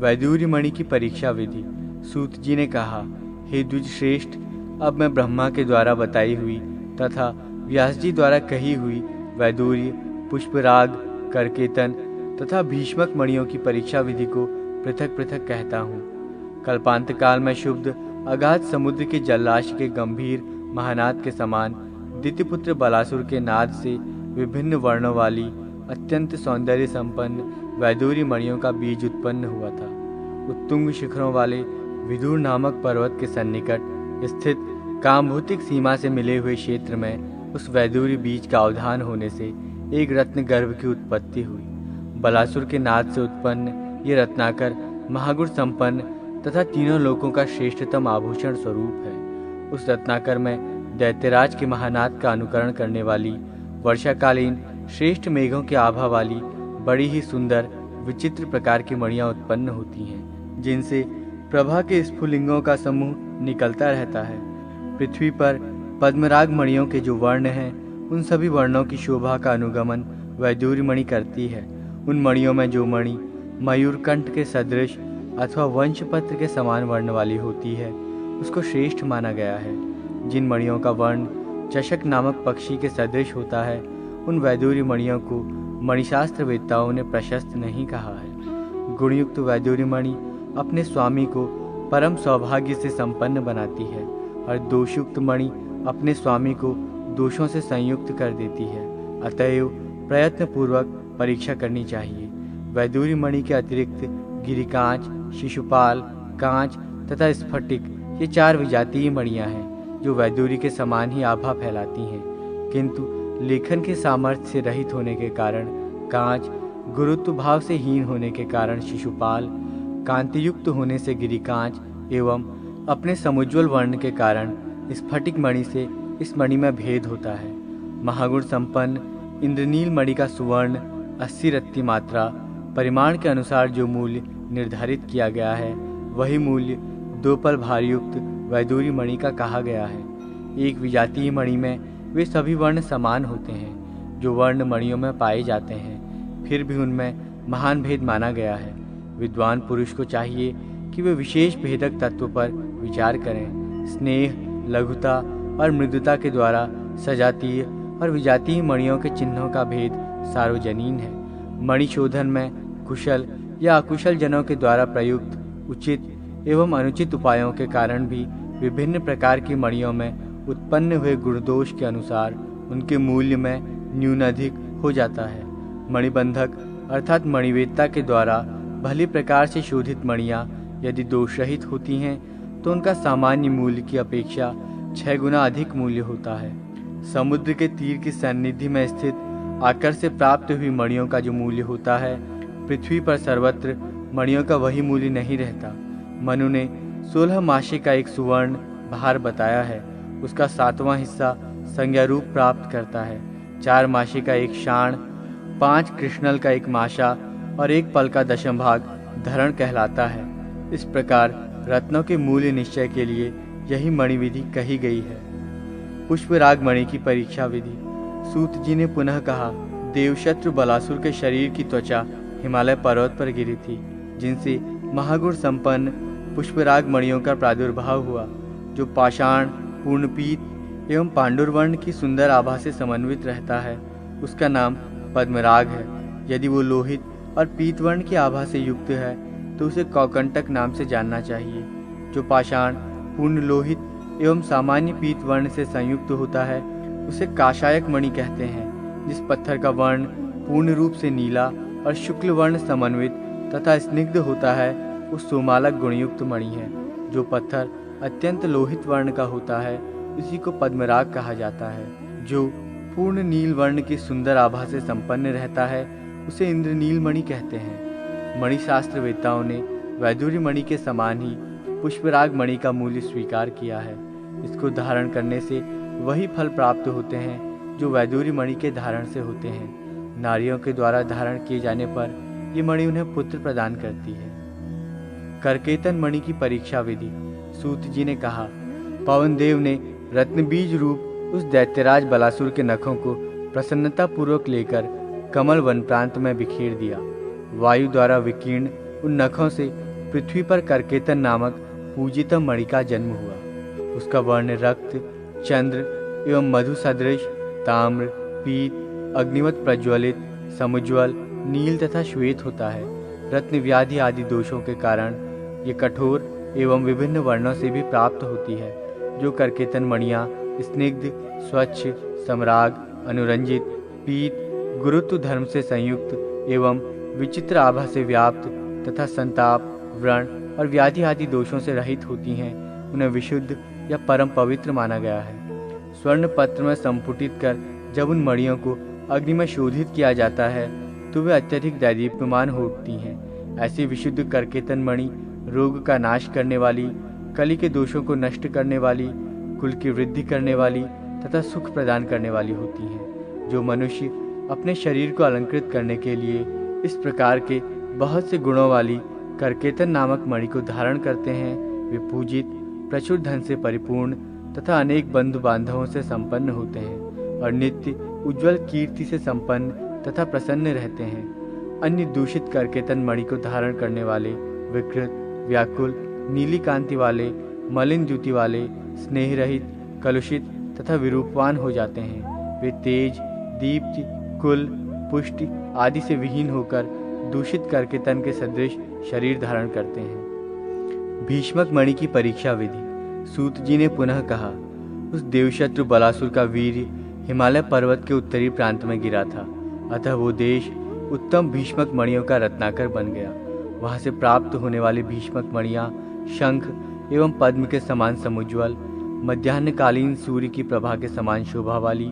वैदूर्य मणि की परीक्षा विधि। सूत जी ने कहा, हे द्विज श्रेष्ठ, अब मैं ब्रह्मा के द्वारा बताई हुई तथा व्यास जी द्वारा कही हुई वैदूर्य, पुष्पराग, करकेतन तथा भीष्मक मणियों की परीक्षा विधि को पृथक पृथक कहता हूँ। कल्पांत काल में शुद्ध अगाध समुद्र के जलराशि के गंभीर महानाद के समान दितिपुत्र बलासुर के नाद से विभिन्न वर्णों वाली अत्यंत सौंदर्य संपन्न वैदूर्य मणियों का बीज उत्पन्न हुआ था। उत्तुंग शिखरों वाले विदुर नामक पर्वत के सन्निकट स्थित कामभौतिक सीमा से मिले हुए क्षेत्र में उस वैदूर्य बीज का अवधान होने से एक रत्न गर्भ की उत्पत्ति हुई। बलासुर के नाद से उत्पन्न ये रत्नाकर महागुण संपन्न तथा तीनों लोकों का श्रेष्ठतम आभूषण स्वरूप है। उस रत्नाकर में दैत्यराज के महानाद का अनुकरण करने वाली वर्षाकालीन श्रेष्ठ मेघों के आभा वाली बड़ी ही सुंदर विचित्र प्रकार की मणियां उत्पन्न होती हैं, जिनसे प्रभा के स्फुलिंगों का समूह निकलता रहता है। पृथ्वी पर पद्मराग मणियों के जो वर्ण हैं, उन सभी वर्णों की शोभा का अनुगमन वैदूर्य मणि करती है। उन मणियों में जो मणि मयूरकंठ के सदृश अथवा वंशपत्र के समान वर्ण वाली होती है, उसको श्रेष्ठ माना गया है। जिन मणियों का वर्ण चषक नामक पक्षी के सदृश होता है, उन वैदूर्य मणियों को मणिशास्त्र वेत्ताओं ने प्रशस्त नहीं कहा है। गुणयुक्त वैदूर्य मणि अपने स्वामी को परम सौभाग्य से संपन्न बनाती है और दोषयुक्त मणि अपने स्वामी को दोषों से संयुक्त कर देती है। अतएव प्रयत्न पूर्वक परीक्षा करनी चाहिए। वैदूर्य मणि के अतिरिक्त गिरिकांच, शिशुपाल, कांच तथा स्फटिक ये 4 विजातीय मणियां हैं जो वैदूर्य के समान ही आभा फैलाती हैं, किंतु लेखन के सामर्थ्य से रहित होने के कारण कांच, गुरुत्व भाव से हीन होने के कारण शिशुपाल, कांतियुक्त होने से गिरिकांच एवं अपने समुज्ज्वल वर्ण के कारण स्फटिक मणि से इस मणि में भेद होता है। महागुण संपन्न इंद्रनील मणि का सुवर्ण 80 रत्ती मात्रा परिमाण के अनुसार जो मूल्य निर्धारित किया गया है, वही मूल्य 2 पल भारयुक्त वैदूर्य मणि का कहा गया है। एक विजातीय मणि में वे सभी वर्ण समान होते हैं जो वर्ण मणियों में पाए जाते हैं, फिर भी उनमें महान भेद माना गया है। विद्वान पुरुष को चाहिए कि वे विशेष भेदक तत्व पर विचार करें। स्नेह, लघुता और मृदुता के द्वारा सजातीय और विजातीय मणियों के चिन्हों का भेद सार्वजनीन है। मणिशोधन में कुशल या अकुशल जनों के द्वारा प्रयुक्त उचित एवं अनुचित उपायों के कारण भी विभिन्न प्रकार की मणियों में उत्पन्न हुए गुणदोष के अनुसार उनके मूल्य में न्यूनाधिक हो जाता है। मणिबंधक अर्थात मणिवेत्ता के द्वारा भली प्रकार से शोधित मणियां यदि दोष रहित होती हैं तो उनका सामान्य मूल्य की अपेक्षा 6 गुना अधिक मूल्य होता है। समुद्र के तीर की सन्निधि में स्थित आकर से प्राप्त हुई मणियों का जो मूल्य होता है, पृथ्वी पर सर्वत्र मणियों का वही मूल्य नहीं रहता। मनु ने 16 मासे का एक सुवर्ण भार बताया है, उसका 7वां हिस्सा संज्ञा रूप प्राप्त करता है। 4 मासे का एक शाण, 5 कृष्णल का एक माशा और 1 पल का 10वां भाग धरण कहलाता है। इस प्रकार रत्नों के मूल्य निश्चय के लिए यही मणि विधि कही गई है। पुष्पराग मणि की परीक्षा विधि। सूत जी ने पुनः कहा, देवशत्रु बलासुर के शरीर की त्वचा हिमालय पर्वत पर गिरी थी, जिनसे महागुण संपन्न पुष्पराग मणियों का प्रादुर्भाव हुआ, जो पाषाण, पूर्णपीत एवं पांडुरवर्ण की सुंदर आभा से समन्वित रहता है। उसका नाम पद्मराग है। यदि वो लोहित और पीतवर्ण की आभा से युक्त है तो उसे कौकंटक नाम से जानना चाहिए। जो पाषाण, पूर्ण लोहित एवं सामान्य पीतवर्ण से संयुक्त होता है उसे काशायक मणि कहते हैं। जिस पत्थर का वर्ण पूर्ण रूप से नीला और शुक्ल वर्ण समन्वित तथा स्निग्ध होता है वो सोमालक गुणयुक्त मणि है। जो पत्थर अत्यंत लोहित वर्ण का होता है उसी को पद्मराग कहा जाता है। जो पूर्ण नील वर्ण की सुंदर आभा से संपन्न रहता है उसे इंद्रनील मणि कहते हैं। मणिशास्त्र वेत्ताओं ने वैदूर्य मणि के समान ही पुष्पराग मणि का मूल्य स्वीकार किया है। इसको धारण करने से वही फल प्राप्त होते हैं जो वैदूर्य मणि के धारण से होते हैं। नारियों के द्वारा धारण किए जाने पर ये मणि उन्हें पुत्र प्रदान करती है। करकेतन मणि की परीक्षा विधि। सूत जी ने कहा, पवन देव ने रत्न बीज रूप उस दैत्यराज बलासुर के नखों को प्रसन्नता पूर्वक लेकर कमल वन प्रांत में बिखेर दिया। वायु द्वारा विकीर्ण उन नखों से पृथ्वी पर करकेतन नामक पूजितम मणि का जन्म हुआ। उसका वर्ण रक्त, चंद्र एवं मधु सदृश, ताम्र, पीत, अग्निवत प्रज्वलित, समुज्वल, नील तथा श्वेत होता है। रत्न व्याधि आदि दोषों के कारण ये कठोर एवं विभिन्न वर्णों से भी प्राप्त होती है। जो करकेतन मणियाँ स्निग्ध, स्वच्छ, सम्राग, अनुरंजित, पीत, गुरुत्व धर्म से संयुक्त एवं विचित्र आभा से व्याप्त तथा संताप, व्रण और व्याधि आदि दोषों से रहित होती हैं, उन्हें विशुद्ध या परम पवित्र माना गया है। स्वर्ण पत्र में संपुटित कर जब उन मणियों को अग्नि में शोधित किया जाता है तो वे अत्यधिक दैदीप्यमान हो उठती हैं। ऐसी विशुद्ध करकेतन मणि रोग का नाश करने वाली, कली के दोषों को नष्ट करने वाली, कुल की वृद्धि करने वाली तथा सुख प्रदान करने वाली होती हैं। जो मनुष्य अपने शरीर को अलंकृत करने के लिए इस प्रकार के बहुत से गुणों वाली करकेतन नामक मणि को धारण करते हैं, वे पूजित, प्रचुर धन से परिपूर्ण तथा अनेक बंधु बांधवों से संपन्न होते हैं और नित्य उज्ज्वल कीर्ति से संपन्न तथा प्रसन्न रहते हैं। अन्य दूषित करकेतन मणि को धारण करने वाले विकृत, व्याकुल, नीली कांति वाले, मलिन द्युति वाले, स्नेह रहित, कलुषित तथा विरूपवान हो जाते हैं। वे तेज, दीप्ति, कुल, पुष्टि आदि से विहीन होकर दूषित करकेतन के सदृश शरीर धारण करते हैं। भीष्मक मणि की परीक्षा विधि। सूत जी ने पुनः कहा, उस देवशत्रु बलासुर का वीर्य हिमालय पर्वत के उत्तरी प्रांत में गिरा था, अतः वो देश उत्तम भीष्मक मणियों का रत्नाकर बन गया। वहां से प्राप्त होने वाली भीष्मक मणियां शंख एवं पद्म के समान समुज्वल, मध्याह्नकालीन सूर्य की प्रभा के समान शोभा वाली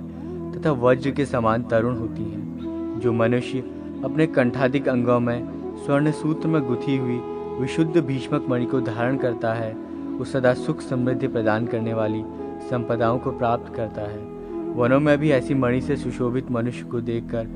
तथा वज्र के समान तरुण होती हैं। जो मनुष्य अपने कंठाधिक अंगों में स्वर्ण सूत्र में गुथी हुई विशुद्ध भीष्मक मणि को धारण करता है, वो सदा सुख समृद्धि प्रदान करने वाली संपदाओं को प्राप्त करता है। वनों में भी ऐसी मणि से सुशोभित मनुष्य को देखकर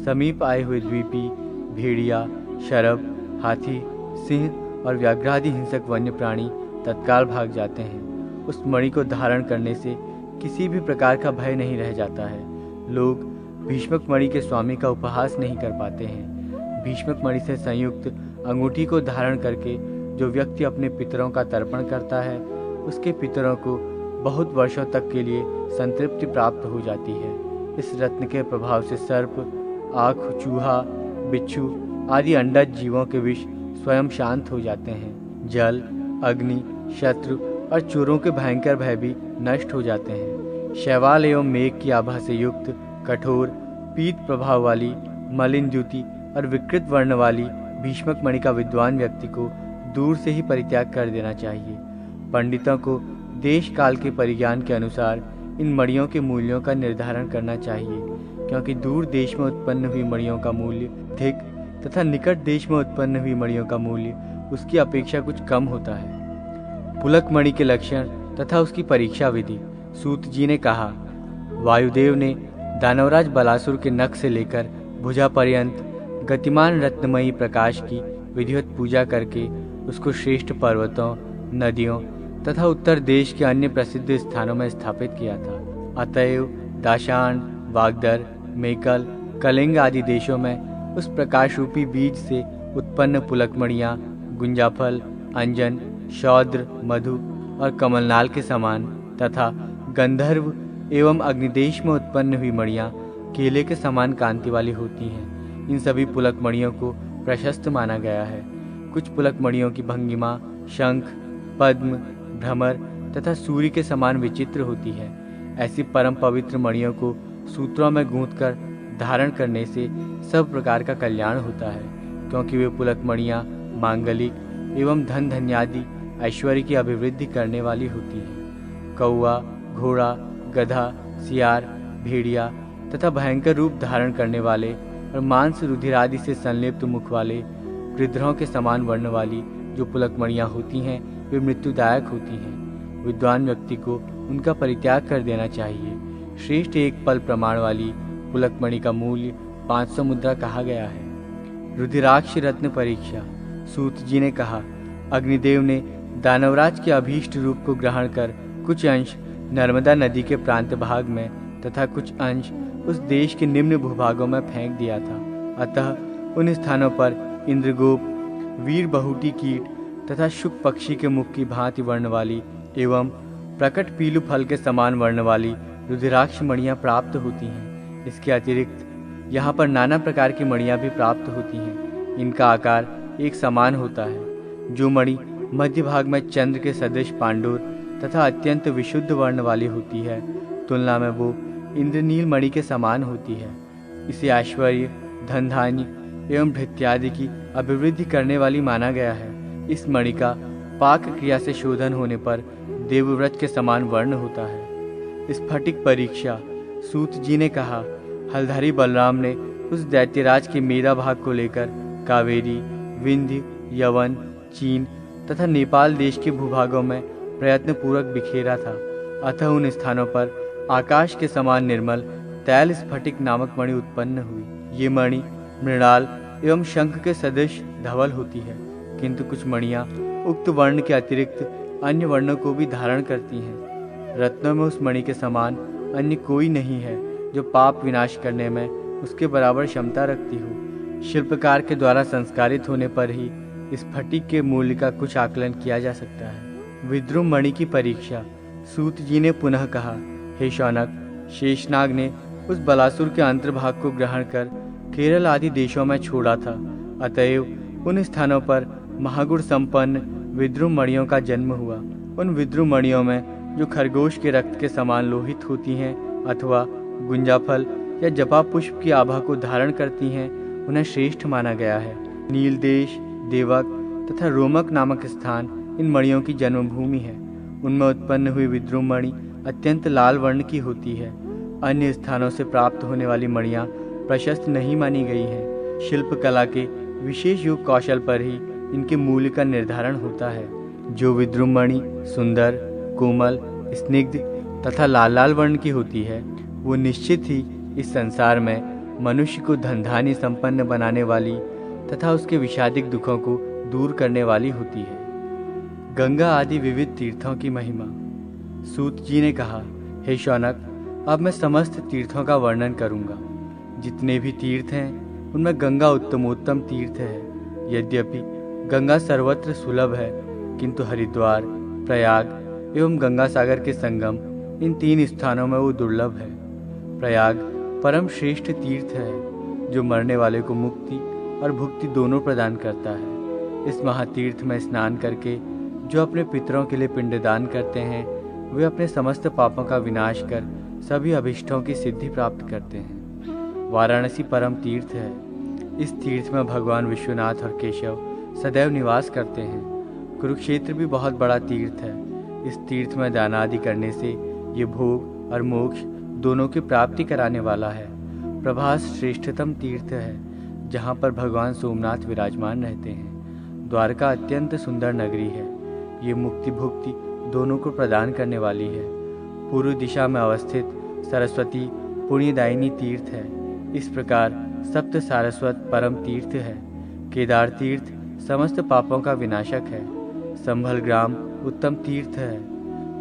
समीप आए हुए द्वीपी, भेड़िया, शरभ, हाथी, सिंह और व्याघ्रादि हिंसक वन्य प्राणी तत्काल भाग जाते हैं। उस मणि को धारण करने से किसी भी प्रकार का भय नहीं रह जाता है। लोग भीष्मक मणि के स्वामी का उपहास नहीं कर पाते हैं। भीष्मक मणि से संयुक्त अंगूठी को धारण करके जो व्यक्ति अपने पितरों का तर्पण करता है, उसके पितरों को बहुत वर्षों तक के लिए संतृप्ति प्राप्त हो जाती है। इस रत्न के प्रभाव से सर्प, आँख, चूहा, बिच्छू आदि अंडज जीवों के विष स्वयं शांत हो जाते हैं। जल, अग्नि, शत्रु और चोरों के भयंकर भय भी नष्ट हो जाते हैं। शैवाल एवं मेघ की आभा से युक्त कठोर, पीत प्रभाव वाली, मलिन द्युति और विकृत वर्ण वाली भीष्मक मणि का विद्वान व्यक्ति को दूर से ही परित्याग कर देना चाहिए। पंडितों को देश काल के परिज्ञान के अनुसार इन मणियों के मूल्यों का निर्धारण करना चाहिए, क्योंकि दूर देश में उत्पन्न हुई मणियों का मूल्य अधिक तथा निकट देश में उत्पन्न हुई मणियों का मूल्य उसकी अपेक्षा कुछ कम होता है। पुलक मणि के लक्षण तथा उसकी परीक्षा विधि। सूत जी ने कहा, वायुदेव ने दानवराज बलासुर के नख से लेकर भुजा पर्यंत गतिमान रत्नमयी प्रकाश की विधिवत पूजा करके उसको श्रेष्ठ पर्वतों, नदियों तथा उत्तर देश के अन्य प्रसिद्ध स्थानों में स्थापित किया था। अतएव दाशान, वागदर, मेकल, कलिंग आदि देशों में उस प्रकाश रूपी बीज से उत्पन्न पुलकमणियाँ गुंजाफल, अंजन, शौद्र, मधु और कमलनाल के समान तथा गंधर्व एवं अग्निदेश में उत्पन्न हुई मणियाँ केले के समान कांति वाली होती हैं। इन सभी पुलक मणियों को प्रशस्त माना गया है। कुछ पुलक मणियों की भंगिमा शंख, पद्म, भ्रमर तथा सूर्य के समान विचित्र होती है। ऐसी परम पवित्र मणियों को सूत्रों में गूंथकर धारण करने से सब प्रकार का कल्याण होता है, क्योंकि वे पुलक मणियाँ मांगलिक एवं धन धन्यादि ऐश्वर्य की अभिवृद्धि करने वाली होती हैं। कौआ, घोड़ा, गधा, सियार, भेड़िया तथा भयंकर रूप धारण करने वाले और मांस रुधिरादि से संलिप्त मुख वाले गृध्रों के समान वर्ण वाली जो पुलकमणियाँ होती हैं, वे मृत्युदायक होती हैं। विद्वान व्यक्ति को उनका परित्याग कर देना चाहिए। श्रेष्ठ एक पल प्रमाण वाली पुलकमणि का मूल्य 500 मुद्रा कहा गया है। रुधिराक्ष रत्न परीक्षा। सूत जी ने कहा, अग्निदेव ने दानवराज के अभीष्ट रूप को ग्रहण कर कुछ अंश नर्मदा नदी के प्रांत भाग में तथा कुछ अंश उस देश के निम्न भूभागों में फेंक दिया था। अतः उन स्थानों पर इंद्रगोप, वीर बहुटी कीट, तथा शुक पक्षी के मुख की भांति वर्ण वाली एवं प्रकट पीलू फल के समान वर्ण वाली रुद्राक्ष मणियाँ प्राप्त होती हैं। इसके अतिरिक्त यहाँ पर नाना प्रकार की मणियाँ भी प्राप्त होती हैं। इनका आकार एक समान होता है। जो मणि मध्य भाग में चंद्र के सदृश पांडुर तथा अत्यंत विशुद्ध वर्ण वाली होती है, तुलना में वो इंद्रनील मणि के समान होती है। इसे ऐश्वर्य, धन धान्य एवं भृत्यादि की अभिवृद्धि करने वाली माना गया है। इस मणि का पाक क्रिया से शोधन होने पर देवव्रत के समान वर्ण होता है। स्फटिक परीक्षा। सूत जी ने कहा, हलधारी बलराम ने उस दैत्यराज के मेधा भाग को लेकर कावेरी, विंध्य, यवन, चीन तथा नेपाल देश के भूभागों में प्रयत्न पूर्वक बिखेरा था। अतः उन स्थानों पर आकाश के समान निर्मल तैल स्फटिक नामक मणि उत्पन्न हुई। ये मणि मृणाल एवं शंख के सदृश धवल होती है, किंतु कुछ मणियाँ उक्त वर्ण के अतिरिक्त अन्य वर्णों को भी धारण करती हैं। रत्नों में उस मणि के समान अन्य कोई नहीं है जो पाप विनाश करने में उसके बराबर क्षमता रखती हो। शिल्पकार के द्वारा संस्कारित होने पर ही स्फटिक के मूल्य का कुछ आकलन किया जा सकता है। विद्रुम मणि की परीक्षा। सूत जी ने पुनः कहा, हे शौनक, शेषनाग ने उस बलासुर के अंतर्भाग को ग्रहण कर केरल आदि देशों में छोड़ा था। अतएव उन स्थानों पर महागुण संपन्न विद्रुम मणियों का जन्म हुआ। उन विद्रुम मणियों में जो खरगोश के रक्त के समान लोहित होती हैं अथवा गुंजाफल या जपा पुष्प की आभा को धारण करती हैं, उन्हें श्रेष्ठ माना गया है। नीलदेश, देवक तथा रोमक नामक स्थान इन मणियों की जन्मभूमि है। उनमें उत्पन्न हुई विद्रुम मणि अत्यंत लाल वर्ण की होती है। अन्य स्थानों से प्राप्त होने वाली मणियाँ प्रशस्त नहीं मानी गई हैं। शिल्पकला के विशेष योग कौशल पर ही इनके मूल्य का निर्धारण होता है। जो विद्रुम मणि सुंदर, कोमल, स्निग्ध तथा लाल लाल वर्ण की होती है, वो निश्चित ही इस संसार में मनुष्य को धन धान्य संपन्न बनाने वाली तथा उसके विषादिक दुखों को दूर करने वाली होती है। गंगा आदि विविध तीर्थों की महिमा। सूत जी ने कहा, हे शौनक, अब मैं समस्त तीर्थों का वर्णन करूंगा। जितने भी तीर्थ हैं उनमें गंगा उत्तमोत्तम तीर्थ है। यद्यपि गंगा सर्वत्र सुलभ है, किंतु हरिद्वार, प्रयाग एवं गंगा सागर के संगम इन 3 स्थानों में वो दुर्लभ है। प्रयाग परम श्रेष्ठ तीर्थ है, जो मरने वाले को मुक्ति और भुक्ति दोनों प्रदान करता है। इस महातीर्थ में स्नान करके जो अपने पितरों के लिए पिंडदान करते हैं, वे अपने समस्त पापों का विनाश कर सभी अभिष्टों की सिद्धि प्राप्त करते हैं। वाराणसी परम तीर्थ है। इस तीर्थ में भगवान विश्वनाथ और केशव सदैव निवास करते हैं। कुरुक्षेत्र भी बहुत बड़ा तीर्थ है। इस तीर्थ में दान आदि करने से ये भोग और मोक्ष दोनों की प्राप्ति कराने वाला है। प्रभास श्रेष्ठतम तीर्थ है, जहाँ पर भगवान सोमनाथ विराजमान रहते हैं। द्वारका अत्यंत सुंदर नगरी है। ये मुक्ति भुक्ति दोनों को प्रदान करने वाली है। पूर्व दिशा में अवस्थित सरस्वती पुण्यदायिनी तीर्थ है। इस प्रकार सप्त सारस्वत परम तीर्थ है। केदार तीर्थ समस्त पापों का विनाशक है। संभल ग्राम उत्तम तीर्थ है।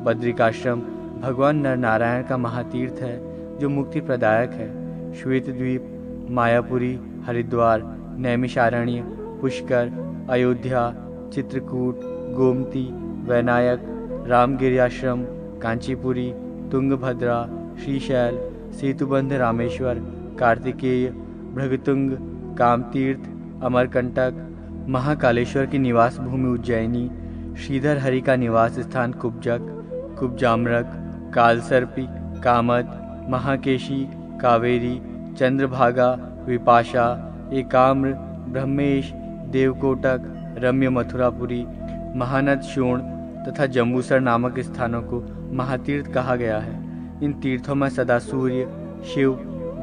बद्रिकाश्रम भगवान नर नारायण का महातीर्थ है, जो मुक्ति प्रदायक है। श्वेत द्वीप, मायापुरी, हरिद्वार, नैमिषारण्य, पुष्कर, अयोध्या, चित्रकूट, गोमती, वैनायक, रामगिरी आश्रम, कांचीपुरी, तुंगभद्रा, श्रीशैल, सेतुबंध रामेश्वर, कार्तिकेय, भृगतुंग, कामतीर्थ, अमरकंटक, महाकालेश्वर की निवास भूमि उज्जैनी, श्रीधर हरि का निवास स्थान कुब्जक, कुब्जाम्रक, कालसर्पी, कामद, महाकेशी, कावेरी, चंद्रभागा, विपाशा, एकाम्र, ब्रह्मेश, देवकोटक, रम्य मथुरापुरी, महानद शोण तथा जम्बूसर नामक स्थानों को महातीर्थ कहा गया है। इन तीर्थों में सदा सूर्य, शिव,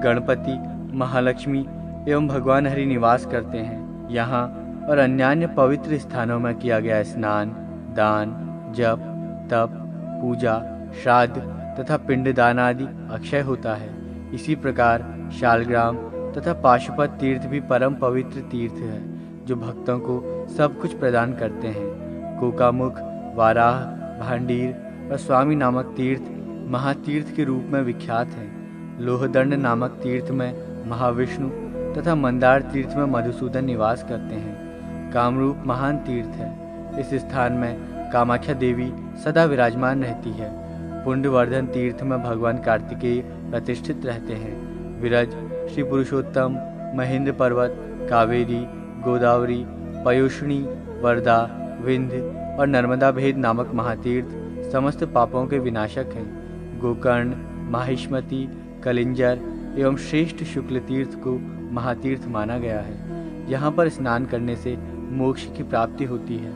गणपति, महालक्ष्मी एवं भगवान हरि निवास करते हैं। यहाँ और अन्यान्य पवित्र स्थानों में किया गया स्नान, दान, जप, तप, पूजा, श्राद्ध तथा पिंडदान आदि अक्षय होता है। इसी प्रकार शालग्राम तथा पाशुपत तीर्थ भी परम पवित्र तीर्थ है, जो भक्तों को सब कुछ प्रदान करते हैं। कोकामुख, वाराह, भांडीर और स्वामी नामक तीर्थ महातीर्थ के रूप में विख्यात हैं। लोहदंड नामक तीर्थ में महाविष्णु तथा मंदार तीर्थ में मधुसूदन निवास करते हैं। कामरूप महान तीर्थ है। इस स्थान में कामाख्या देवी सदा विराजमान रहती है। पुण्यवर्धन तीर्थ में भगवान कार्तिकेय प्रतिष्ठित रहते हैं। विरज, श्री पुरुषोत्तम, महेंद्र पर्वत, कावेरी, गोदावरी, पयोष्णी, वर्धा, विंध्य और नर्मदा भेद नामक महातीर्थ समस्त पापों के विनाशक हैं। गोकर्ण, माहिष्मति, कलिंजर एवं श्रेष्ठ शुक्ल तीर्थ को महातीर्थ माना गया है। यहाँ पर स्नान करने से मोक्ष की प्राप्ति होती है।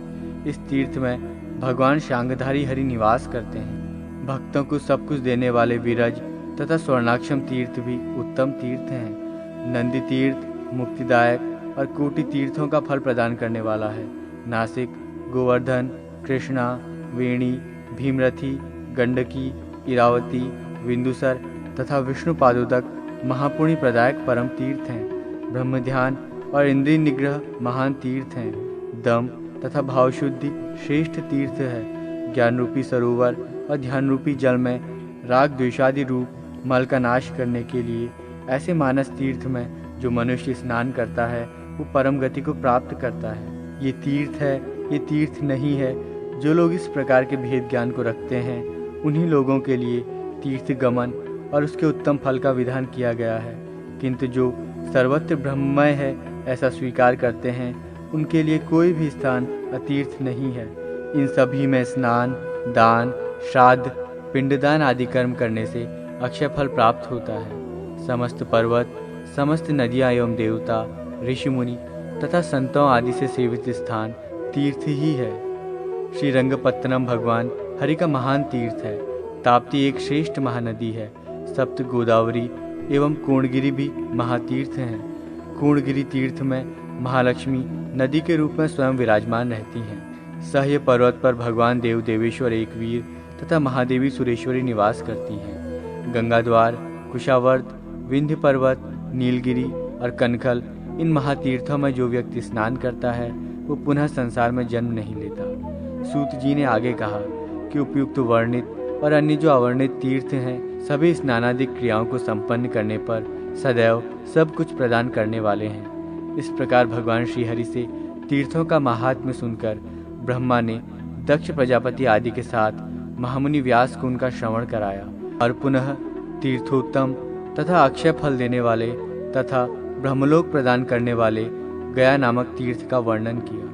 इस तीर्थ में भगवान शांगधारी हरि निवास करते हैं। भक्तों को सब कुछ देने वाले विरज तथा स्वर्णाक्षम तीर्थ भी उत्तम तीर्थ हैं। नंदी तीर्थ मुक्तिदायक और कोटि तीर्थों का फल प्रदान करने वाला है। नासिक, गोवर्धन, कृष्णा, वेणी, भीमरथी, गंडकी, इरावती, बिंदुसर तथा विष्णु पादोदक महापुण्य प्रदायक परम तीर्थ हैं। ब्रह्म ध्यान और इंद्रिय निग्रह महान तीर्थ हैं। दम तथा भावशुद्धि श्रेष्ठ तीर्थ है। ज्ञान रूपी सरोवर और ध्यान रूपी जल में राग द्वेषादि रूप मल का नाश करने के लिए ऐसे मानस तीर्थ में जो मनुष्य स्नान करता है वो परम गति को प्राप्त करता है। ये तीर्थ है, ये तीर्थ नहीं है। जो लोग इस प्रकार के भेद ज्ञान को रखते हैं उन्हीं लोगों के लिए तीर्थ गमन और उसके उत्तम फल का विधान किया गया है। किंतु जो सर्वत्र ब्रह्ममय है ऐसा स्वीकार करते हैं उनके लिए कोई भी स्थान अतीर्थ नहीं है। इन सभी में स्नान, दान, श्राद्ध, पिंडदान आदि कर्म करने से अक्षय फल प्राप्त होता है। समस्त पर्वत, समस्त नदियाँ एवं देवता, ऋषि मुनि तथा संतों आदि से सेवित स्थान तीर्थ ही है। श्री रंगपत्तनम भगवान हरि का महान तीर्थ है। ताप्ती एक श्रेष्ठ महानदी है। सप्त गोदावरी एवं कोणगिरी भी महातीर्थ हैं। कोणगिरी तीर्थ में महालक्ष्मी नदी के रूप में स्वयं विराजमान रहती हैं। सह्य पर्वत पर भगवान देव देवेश्वर एकवीर तथा महादेवी सुरेश्वरी निवास करती हैं। गंगाद्वार, कुशावर्त, विंध्य पर्वत, नीलगिरी और कनखल इन महातीर्थों में जो व्यक्ति स्नान करता है वो पुनः संसार में जन्म नहीं लेता। सूत जी ने आगे कहा कि उपयुक्त वर्णित और अन्य जो अवर्णित तीर्थ हैं सभी स्नानादि क्रियाओं को संपन्न करने पर सदैव सब कुछ प्रदान करने वाले हैं। इस प्रकार भगवान श्रीहरि से तीर्थों का महात्म्य सुनकर ब्रह्मा ने दक्ष प्रजापति आदि के साथ महामुनि व्यास को उनका श्रवण कराया और पुनः तीर्थोत्तम तथा अक्षय फल देने वाले तथा ब्रह्मलोक प्रदान करने वाले गया नामक तीर्थ का वर्णन किया।